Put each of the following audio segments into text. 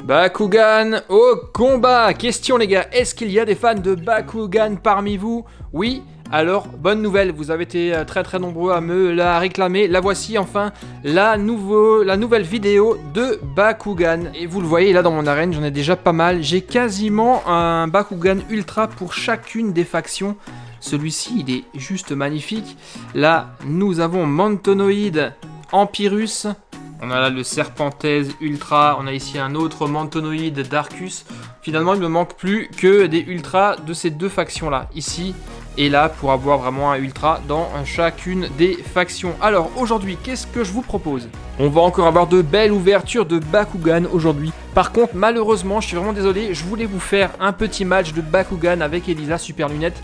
Bakugan au combat. Question les gars, est-ce qu'il y a des fans de Bakugan parmi vous? Oui. Alors, bonne nouvelle, vous avez été très nombreux à me la réclamer. La voici enfin, la nouvelle vidéo de Bakugan. Et vous le voyez là dans mon arène, j'en ai déjà pas mal. J'ai quasiment un Bakugan Ultra pour chacune des factions. Celui-ci, il est juste magnifique. Là, nous avons Mantonoid Empirus. On a là le Serpentez Ultra. On a ici un autre Mantonoid Darkus. Finalement, il ne me manque plus que des Ultras de ces deux factions-là. Ici et là, pour avoir vraiment un Ultra dans chacune des factions. Alors, aujourd'hui, qu'est-ce que je vous propose? On va encore avoir de belles ouvertures de Bakugan aujourd'hui. Par contre, malheureusement, je suis vraiment désolé, je voulais vous faire un petit match de Bakugan avec Elisa Super Lunette.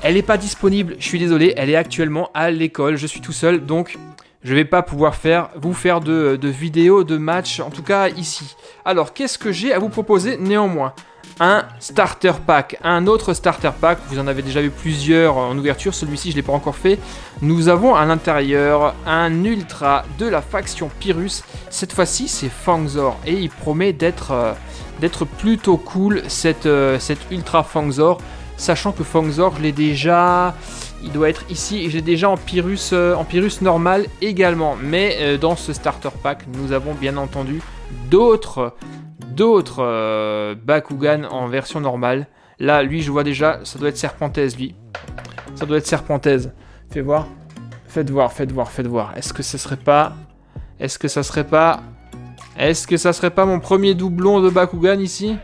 Elle n'est pas disponible, je suis désolé, elle est actuellement à l'école, je suis tout seul, donc je ne vais pas pouvoir vous faire de vidéos, de matchs, en tout cas ici. Alors, qu'est-ce que j'ai à vous proposer néanmoins? Un starter pack, un autre starter pack, vous en avez déjà vu plusieurs en ouverture, celui-ci je ne l'ai pas encore fait. Nous avons à l'intérieur un ultra de la faction Pyrrhus, cette fois-ci c'est Fangzor et il promet d'être plutôt cool cet ultra Fangzor, sachant que Fangzor je l'ai déjà, il doit être ici et j'ai déjà en Pyrrhus normal également, mais dans ce starter pack nous avons bien entendu d'autres Bakugan en version normale. Là, lui, je vois déjà, ça doit être Serpentez, lui. Ça doit être Serpentez. Faites voir. Est-ce que ça serait pas mon premier doublon de Bakugan ici?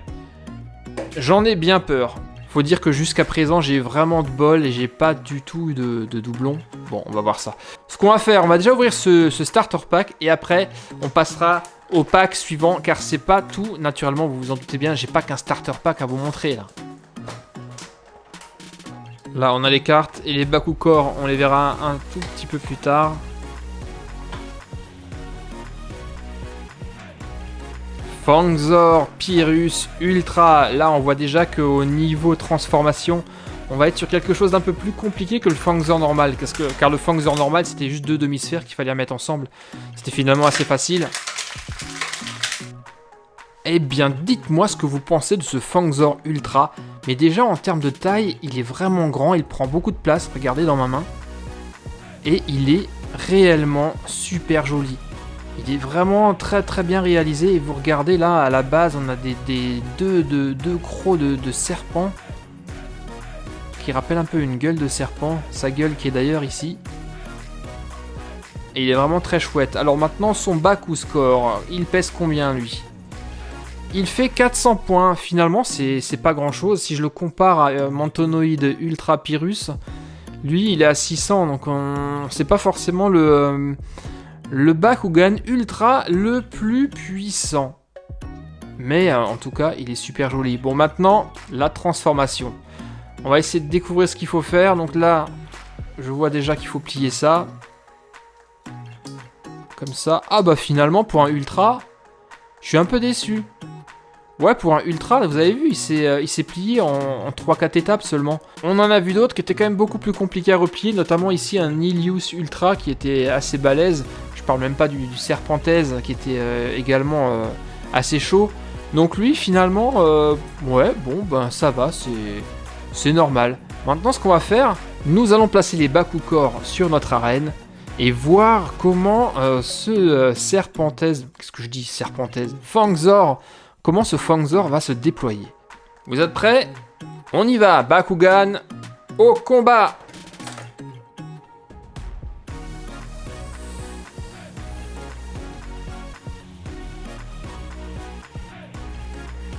J'en ai bien peur. Faut dire que jusqu'à présent, j'ai vraiment de bol et j'ai pas du tout de doublon. Bon, on va voir ça. Ce qu'on va faire, on va déjà ouvrir ce starter pack et après, on passera au pack suivant, car c'est pas tout. Naturellement, vous vous en doutez bien, j'ai pas qu'un starter pack à vous montrer là. Là, on a les cartes et les Bakukor, on les verra un tout petit peu plus tard. Fangzor, Pyrrhus, Ultra. Là, on voit déjà qu'au niveau transformation, on va être sur quelque chose d'un peu plus compliqué que le Fangzor normal. Car le Fangzor normal, c'était juste deux demi-sphères qu'il fallait mettre ensemble. C'était finalement assez facile. Eh bien, dites-moi ce que vous pensez de ce Fangzor Ultra. Mais déjà, en termes de taille, il est vraiment grand, il prend beaucoup de place, regardez dans ma main. Et il est réellement super joli. Il est vraiment très bien réalisé. Et vous regardez là, à la base, on a deux crocs de serpent. Qui rappellent un peu une gueule de serpent. Sa gueule qui est d'ailleurs ici. Et il est vraiment très chouette. Alors maintenant, son Baku score, il pèse combien lui? Il fait 400 points, finalement c'est pas grand chose, si je le compare à Mantonoid Ultra Pyrrhus, lui il est à 600, donc c'est pas forcément le Bakugan Ultra le plus puissant. Mais en tout cas il est super joli. Bon maintenant, la transformation. On va essayer de découvrir ce qu'il faut faire, donc là je vois déjà qu'il faut plier ça. Comme ça, ah bah finalement pour un Ultra, je suis un peu déçu. Ouais, pour un Ultra, là, vous avez vu, il s'est plié en 3-4 étapes seulement. On en a vu d'autres qui étaient quand même beaucoup plus compliqués à replier, notamment ici un Ilius Ultra qui était assez balèze. Je parle même pas du Serpentez qui était également assez chaud. Donc lui, finalement, ouais, bon, ben ça va, c'est normal. Maintenant, ce qu'on va faire, nous allons placer les Bakukor sur notre arène et voir comment ce Serpentez, qu'est-ce que je dis, Serpentez, Fangzor, comment ce Fangzor va se déployer. Vous êtes prêts? On y va, Bakugan au combat.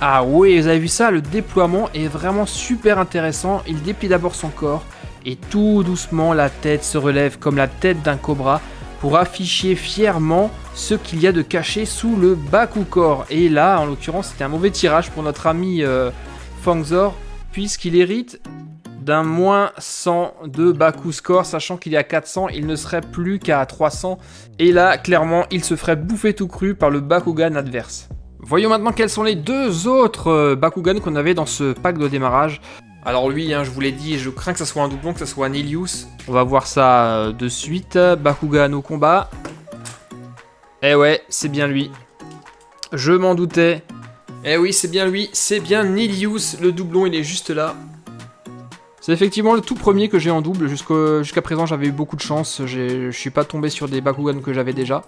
Ah oui, vous avez vu ça, le déploiement est vraiment super intéressant. Il déplie d'abord son corps et tout doucement la tête se relève comme la tête d'un cobra pour afficher fièrement ce qu'il y a de caché sous le Bakukor. Et là, en l'occurrence, c'était un mauvais tirage pour notre ami Fangzor, puisqu'il hérite d'un moins 100 de Baku score, sachant qu'il est à 400, il ne serait plus qu'à 300. Et là, clairement, il se ferait bouffer tout cru par le Bakugan adverse. Voyons maintenant quels sont les deux autres Bakugan qu'on avait dans ce pack de démarrage. Alors lui, je vous l'ai dit, je crains que ça soit un doublon, que ça soit un Ilius. On va voir ça de suite. Bakugan au combat. Eh ouais, c'est bien lui. Je m'en doutais. Eh oui, c'est bien lui, c'est bien Nilius, le doublon, il est juste là. C'est effectivement le tout premier que j'ai en double, jusqu'à présent j'avais eu beaucoup de chance, je suis pas tombé sur des Bakugan que j'avais déjà.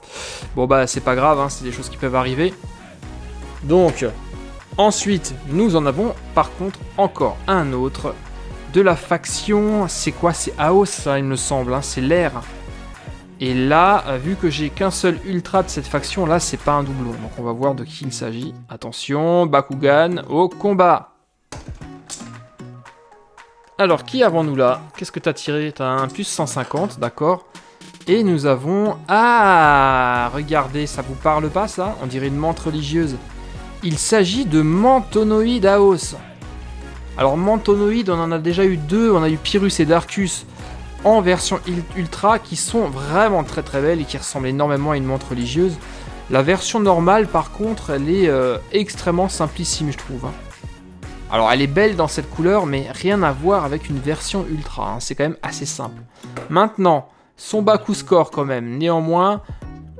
Bon bah c'est pas grave, hein, c'est des choses qui peuvent arriver. Donc, ensuite, nous en avons par contre encore un autre, de la faction, c'est quoi? C'est Aos, ça il me semble, hein, c'est l'air. Et là, vu que j'ai qu'un seul ultra de cette faction, là c'est pas un doublon, donc on va voir de qui il s'agit. Attention, Bakugan, au combat! Alors, qui avons-nous là? Qu'est-ce que t'as tiré? T'as un plus 150, d'accord. Et nous avons... Ah, regardez, ça vous parle pas, ça? On dirait une menthe religieuse. Il s'agit de Mantonoid Aos. Alors, Mantonoid, on en a déjà eu deux. On a eu Pyrrhus et Darkus en version ultra, qui sont vraiment très très belles et qui ressemblent énormément à une menthe religieuse. La version normale, par contre, elle est extrêmement simplissime, je trouve, hein. Alors elle est belle dans cette couleur, mais rien à voir avec une version ultra, hein. C'est quand même assez simple. Maintenant, son Baku score quand même, néanmoins,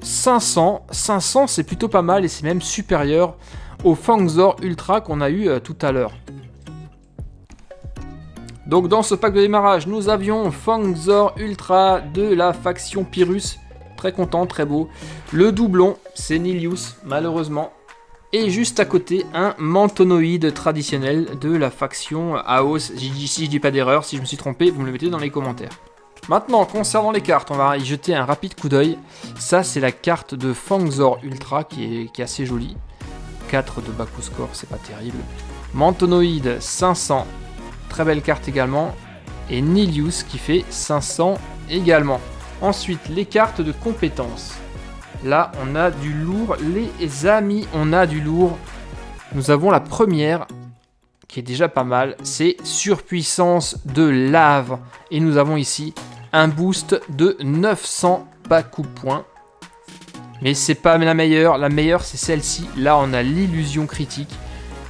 500. 500 c'est plutôt pas mal et c'est même supérieur au Fangzor Ultra qu'on a eu tout à l'heure. Donc dans ce pack de démarrage, nous avions Fangzor Ultra de la faction Pyrrhus. Très content, très beau. Le doublon, c'est Nilius, malheureusement. Et juste à côté, un Mantonoid traditionnel de la faction Aos. Si je dis pas d'erreur, si je me suis trompé, vous me le mettez dans les commentaires. Maintenant, concernant les cartes, on va y jeter un rapide coup d'œil. Ça, c'est la carte de Fangzor Ultra qui est assez jolie. 4 de Baku score, c'est pas terrible. Mantonoid, 500. Très belle carte également. Et Nilius qui fait 500 également. Ensuite, les cartes de compétences. Là, on a du lourd, les amis, on a du lourd. Nous avons la première, qui est déjà pas mal, c'est surpuissance de lave. Et nous avons ici un boost de 900 Baku points. Mais c'est pas la meilleure c'est celle-ci. Là, on a l'illusion critique.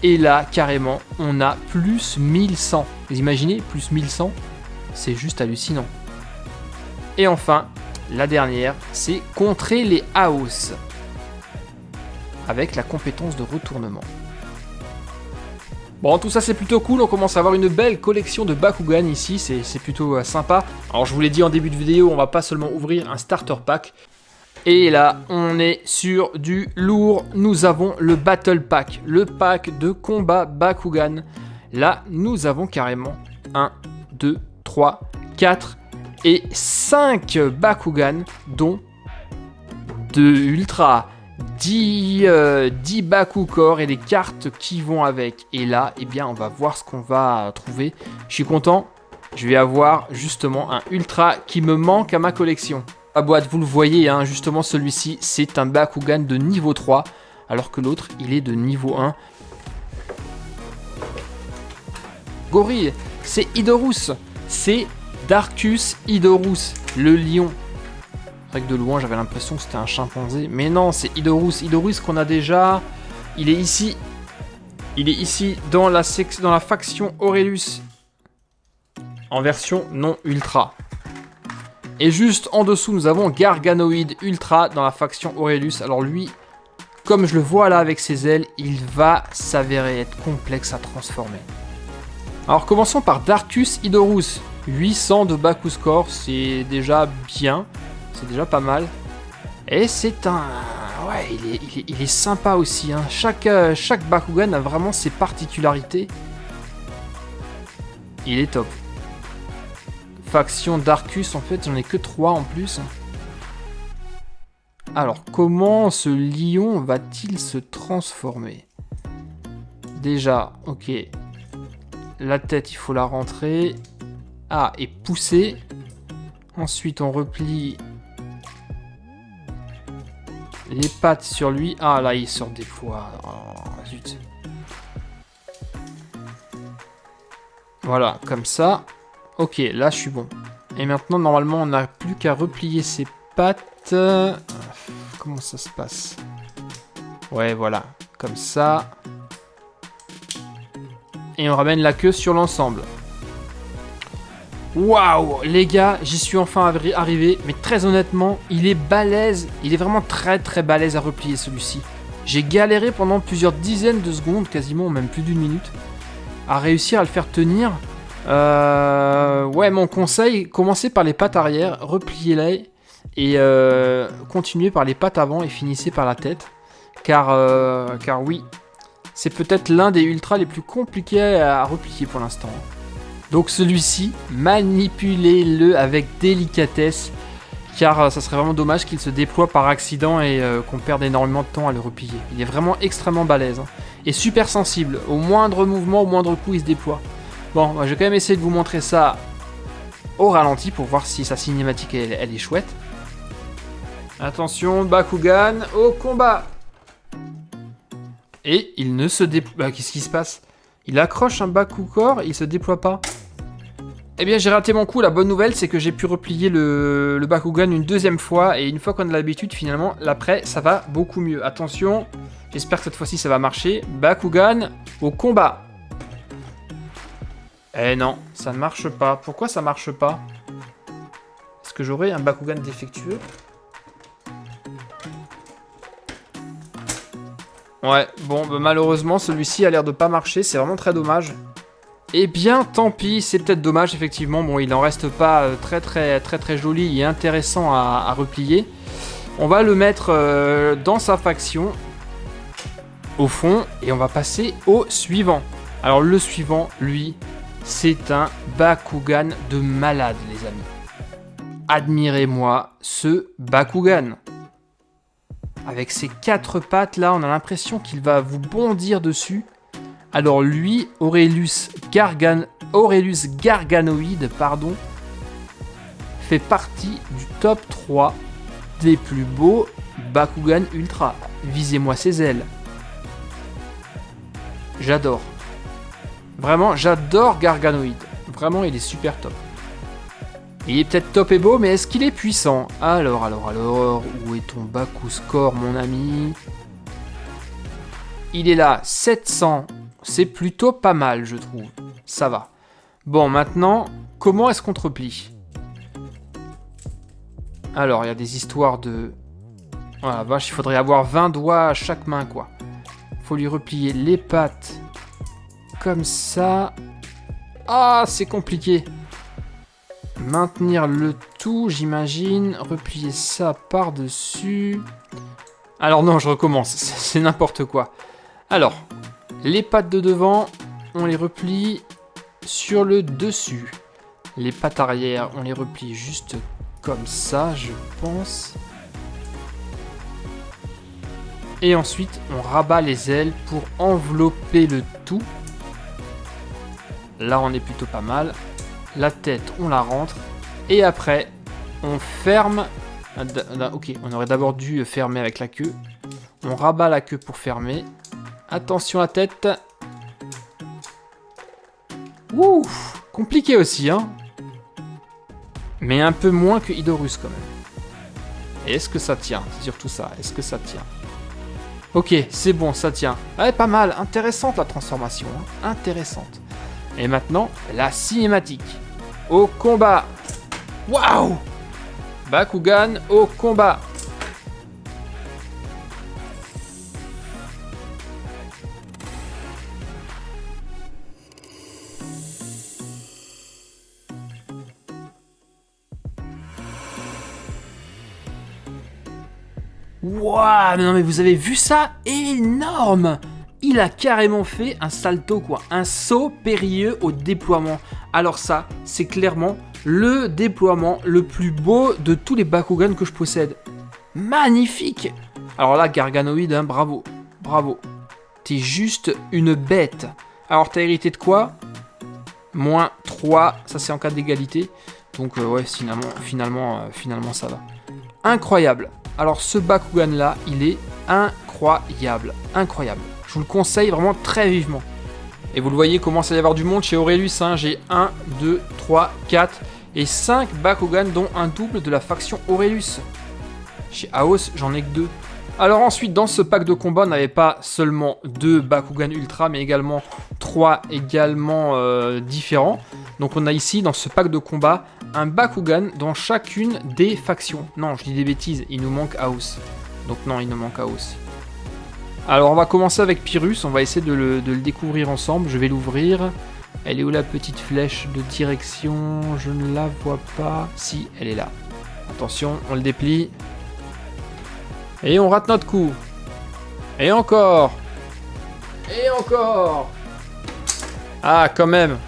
Et là, carrément, on a plus 1100. Vous imaginez, plus 1100, c'est juste hallucinant. Et enfin... la dernière, c'est contrer les Aos, avec la compétence de retournement. Bon, tout ça c'est plutôt cool, on commence à avoir une belle collection de Bakugan ici, c'est plutôt sympa. Alors je vous l'ai dit en début de vidéo, on va pas seulement ouvrir un starter pack. Et là, on est sur du lourd, nous avons le Battle Pack, le pack de combat Bakugan. Là, nous avons carrément 1, 2, 3, 4... et 5 Bakugan, dont 2 Ultra, 10 Baku Core et les cartes qui vont avec. Et là, eh bien, on va voir ce qu'on va trouver. Je suis content, je vais avoir justement un Ultra qui me manque à ma collection. La boîte, vous le voyez, hein, justement celui-ci, c'est un Bakugan de niveau 3, alors que l'autre, il est de niveau 1. Gorille, c'est Idorus, c'est... Darkus Idorus, le lion. C'est vrai que de loin j'avais l'impression que c'était un chimpanzé. Mais non, c'est Idorus. Idorus qu'on a déjà. Il est ici. Il est ici dans la faction Aurelius. En version non ultra. Et juste en dessous nous avons Garganoid Ultra dans la faction Aurelius. Alors lui, comme je le vois là avec ses ailes, il va s'avérer être complexe à transformer. Alors commençons par Darkus Idorus. 800 de Baku score, c'est déjà bien, c'est déjà pas mal. Et c'est un... ouais, il est sympa aussi, hein. Chaque Bakugan a vraiment ses particularités. Il est top. Faction Darkus, en fait, j'en ai que 3 en plus. Alors, comment ce lion va-t-il se transformer? Déjà, ok. La tête, il faut la rentrer... Ah, et pousser. Ensuite, on replie les pattes sur lui. Ah, là, il sort des fois. Oh, zut. Voilà, comme ça. Ok, là, je suis bon. Et maintenant, normalement, on n'a plus qu'à replier ses pattes. Comment ça se passe? Ouais, voilà. Comme ça. Et on ramène la queue sur l'ensemble. Waouh, les gars, j'y suis enfin arrivé, mais très honnêtement, il est balèze, il est vraiment très très balèze à replier celui-ci. J'ai galéré pendant plusieurs dizaines de secondes, quasiment même plus d'une minute, à réussir à le faire tenir. Ouais, mon conseil, commencez par les pattes arrière, repliez-les et continuez par les pattes avant et finissez par la tête. Car oui, c'est peut-être l'un des ultras les plus compliqués à replier pour l'instant. Donc celui-ci, manipulez-le avec délicatesse, car ça serait vraiment dommage qu'il se déploie par accident et qu'on perde énormément de temps à le replier. Il est vraiment extrêmement balèze, hein, et super sensible. Au moindre mouvement, au moindre coup, il se déploie. Bon, je vais quand même essayer de vous montrer ça au ralenti pour voir si sa cinématique elle est chouette. Attention, Bakugan, au combat! Et il ne se déploie... qu'est-ce qui se passe? Il accroche un Bakugor et il se déploie pas. Eh bien, j'ai raté mon coup. La bonne nouvelle, c'est que j'ai pu replier le Bakugan une deuxième fois. Et une fois qu'on a l'habitude, finalement, l'après, ça va beaucoup mieux. Attention, j'espère que cette fois-ci, ça va marcher. Bakugan, au combat. Eh non, ça ne marche pas. Pourquoi ça marche pas? Est-ce que j'aurai un Bakugan défectueux? Ouais, bon, bah, malheureusement, celui-ci a l'air de pas marcher, c'est vraiment très dommage. Eh bien, tant pis, c'est peut-être dommage, effectivement. Bon, il en reste pas très joli et intéressant à replier. On va le mettre dans sa faction, au fond, et on va passer au suivant. Alors, le suivant, lui, c'est un Bakugan de malade, les amis. Admirez-moi ce Bakugan. Avec ses 4 pattes, là, on a l'impression qu'il va vous bondir dessus. Alors lui, Aurelius Garganoid, fait partie du top 3 des plus beaux Bakugan Ultra. Visez-moi ses ailes. J'adore. Vraiment, j'adore Garganoid. Vraiment, il est super top. Il est peut-être top et beau, mais est-ce qu'il est puissant? Alors, où est ton Bakuscore, mon ami? Il est là, 700. C'est plutôt pas mal, je trouve. Ça va. Bon, maintenant, comment est-ce qu'on te replie? Alors, il y a des histoires de... Oh la vache, il faudrait avoir 20 doigts à chaque main, quoi. Faut lui replier les pattes. Comme ça. Ah, c'est compliqué. Maintenir le tout, j'imagine. Replier ça par-dessus. Alors non, je recommence. C'est n'importe quoi. Alors, les pattes de devant, on les replie sur le dessus. Les pattes arrière, on les replie juste comme ça, je pense. Et ensuite, on rabat les ailes pour envelopper le tout. Là, on est plutôt pas mal. La tête, on la rentre. Et après, on ferme. Ok, on aurait d'abord dû fermer avec la queue. On rabat la queue pour fermer. Attention à la tête. Ouh, compliqué aussi, hein. Mais un peu moins que Idorus quand même. Et est-ce que ça tient? C'est surtout ça. Est-ce que ça tient? Ok, c'est bon, ça tient. Ouais, pas mal. Intéressante la transformation. Hein. Intéressante. Et maintenant, la cinématique. Au combat. Waouh! Bakugan au combat. Waouh, mais non mais vous avez vu ça? Énorme! Il a carrément fait un salto quoi, un saut périlleux au déploiement. Alors ça, c'est clairement le déploiement le plus beau de tous les Bakugan que je possède. Magnifique! Alors là, Garganoid, hein, bravo, bravo. T'es juste une bête. Alors t'as hérité de quoi? Moins 3, ça c'est en cas d'égalité. Donc ouais, finalement ça va. Incroyable. Alors ce Bakugan là, il est incroyable. Incroyable. Je vous le conseille vraiment très vivement. Et vous le voyez, commence à y avoir du monde chez Aurelius. Hein. J'ai 1, 2, 3, 4 et 5 Bakugan, dont un double de la faction Aurelius. Chez Aos, j'en ai que 2. Alors ensuite, dans ce pack de combat, on n'avait pas seulement 2 Bakugan Ultra, mais également 3 également différents. Donc on a ici, dans ce pack de combat, un Bakugan dans chacune des factions. Non, je dis des bêtises, il nous manque Aos. Donc non, il nous manque Aos. Alors on va commencer avec Pyrrhus, on va essayer de le découvrir ensemble. Je vais l'ouvrir. Elle est où la petite flèche de direction? Je ne la vois pas. Si, elle est là. Attention, on le déplie. Et on rate notre coup. Et encore. Et encore. Ah, quand même.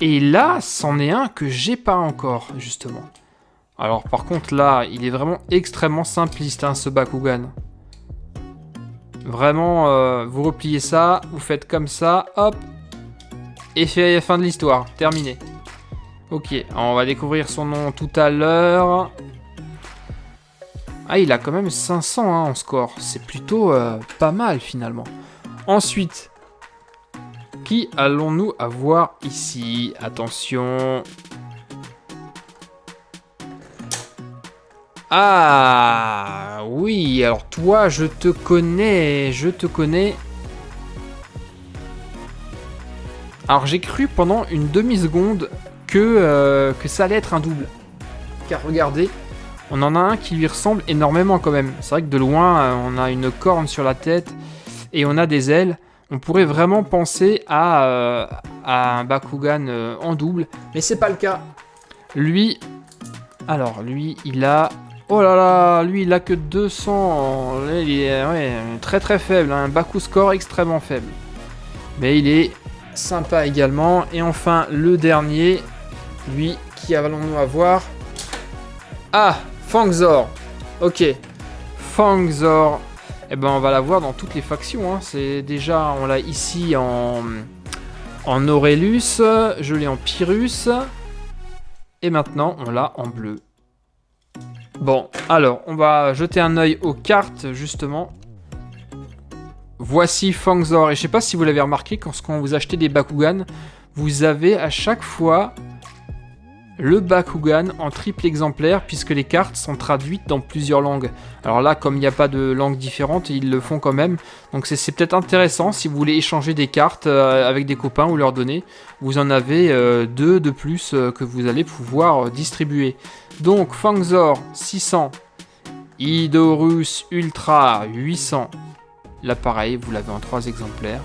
Et là, c'en est un que j'ai pas encore, justement. Alors par contre là, il est vraiment extrêmement simpliste, hein, ce Bakugan. Vraiment, vous repliez ça, vous faites comme ça, hop. Et c'est fin de l'histoire, terminé. Ok, on va découvrir son nom tout à l'heure. Ah, il a quand même 500 hein, en score. C'est plutôt pas mal finalement. Ensuite, qui allons-nous avoir ici? Attention. Ah oui, alors toi, je te connais. Alors j'ai cru pendant une demi-seconde que ça allait être un double. Car regardez, on en a un qui lui ressemble énormément quand même. C'est vrai que de loin, on a une corne sur la tête et on a des ailes. On pourrait vraiment penser à un Bakugan en double, mais c'est pas le cas. Lui, il a... Oh là là, lui il a que 200. Il est très très faible, un Baku score extrêmement faible. Mais il est sympa également. Et enfin le dernier, lui, qui allons-nous avoir? Ah, Fangzor. Ok, Fangzor. Eh ben on va l'avoir dans toutes les factions. Hein. C'est déjà, on l'a ici en Aurelius, je l'ai en Pyrrhus. Et maintenant on l'a en bleu. Bon, alors, on va jeter un œil aux cartes, justement. Voici Fangzor. Et je sais pas si vous l'avez remarqué, quand vous achetez des Bakugan, vous avez à chaque fois le Bakugan en triple exemplaire, puisque les cartes sont traduites dans plusieurs langues. Alors là, comme il n'y a pas de langue différente, ils le font quand même. Donc c'est peut-être intéressant, si vous voulez échanger des cartes avec des copains ou leur donner. Vous en avez 2 de plus que vous allez pouvoir distribuer. Donc Fangzor 600, Idorus Ultra 800. Là pareil, vous l'avez en 3 exemplaires.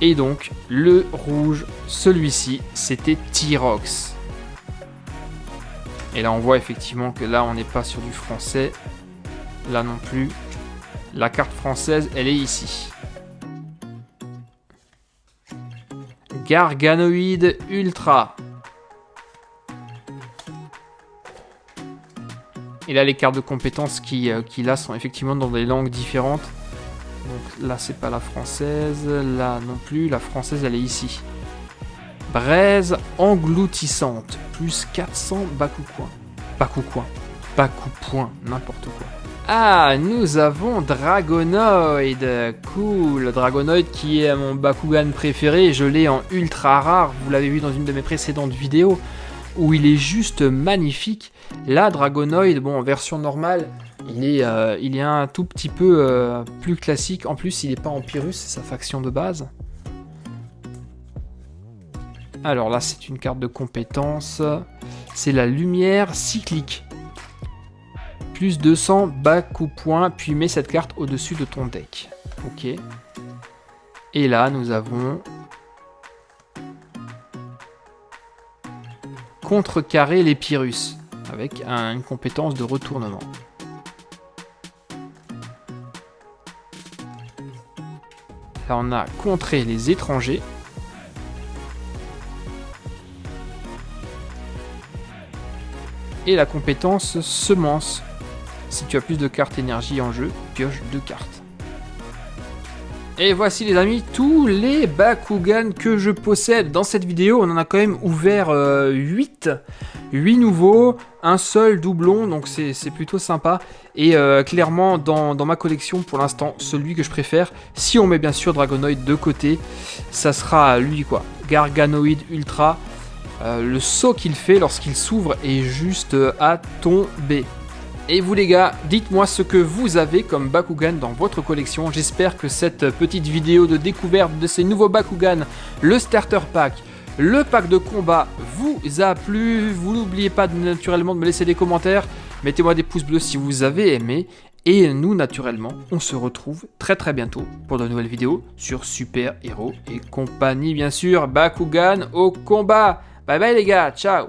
Et donc le rouge, celui-ci, c'était Tyrox. Et là on voit effectivement que là on n'est pas sur du français. Là non plus. La carte française, elle est ici. Garganoid Ultra. Et là, les cartes de compétences qui là sont effectivement dans des langues différentes. Donc là, c'est pas la française. Là non plus. La française, elle est ici. Braise engloutissante. Plus 400 Bakupoints. N'importe quoi. Ah, nous avons Dragonoid. Cool. Dragonoid qui est mon Bakugan préféré. Je l'ai en ultra rare. Vous l'avez vu dans une de mes précédentes vidéos, où il est juste magnifique. Là, Dragonoid, bon, en version normale, il est un tout petit peu plus classique. En plus, il n'est pas en Pyrrhus, c'est sa faction de base. Alors là, c'est une carte de compétence. C'est la lumière cyclique. Plus 200 Bakupoints, puis mets cette carte au-dessus de ton deck. Ok. Et là, nous avons... contrecarrer les Pyrrhus avec une compétence de retournement. Là on a contré les étrangers. Et la compétence semence. Si tu as plus de cartes énergie en jeu, pioche 2 cartes. Et voici les amis, tous les Bakugan que je possède. Dans cette vidéo, on en a quand même ouvert 8 nouveaux, un seul doublon, donc c'est plutôt sympa. Et clairement, dans ma collection, pour l'instant, celui que je préfère, si on met bien sûr Dragonoid de côté, ça sera lui quoi, Garganoid Ultra. Le saut qu'il fait lorsqu'il s'ouvre est juste à tomber. Et vous les gars, dites-moi ce que vous avez comme Bakugan dans votre collection. J'espère que cette petite vidéo de découverte de ces nouveaux Bakugan, le starter pack, le pack de combat vous a plu. Vous n'oubliez pas naturellement de me laisser des commentaires. Mettez-moi des pouces bleus si vous avez aimé. Et nous, naturellement, on se retrouve très très bientôt pour de nouvelles vidéos sur Super Héros et compagnie, bien sûr. Bakugan au combat. Bye bye les gars, ciao.